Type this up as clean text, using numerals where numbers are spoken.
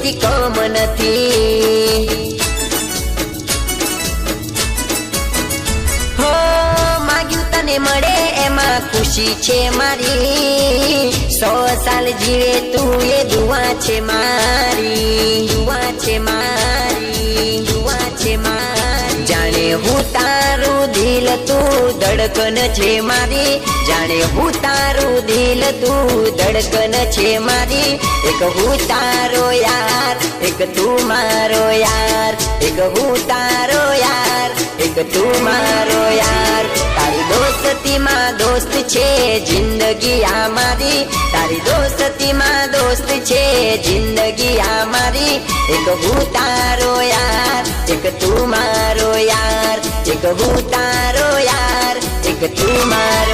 કોઈથી કમ નથી। હો માગ્યું તને મળે એમાં ખુશી છે મારી। 100 સાલ જીવે તું એ દુઆ છે મારી। દુઆ છે મારી, દુઆ છે મારી। જાણે હું તારું દિલ તું ધડકન છે મારી। જાણે હું તારું દિલ તું ધડકન છે મારી। એક હું તારો યાર, એક તું મારો યાર। એક હું તારો યાર, એક તું મારો યાર। તારી દોસ્તીમાં દોસ્ત છે જિંદગી આ મારી। તારી દોસ્તીમાં દોસ્ત છે જિંદગી આ મારી। એક હું તારો યાર, એક તું મારો યાર। એક હું તારો યાર, એક તું મારો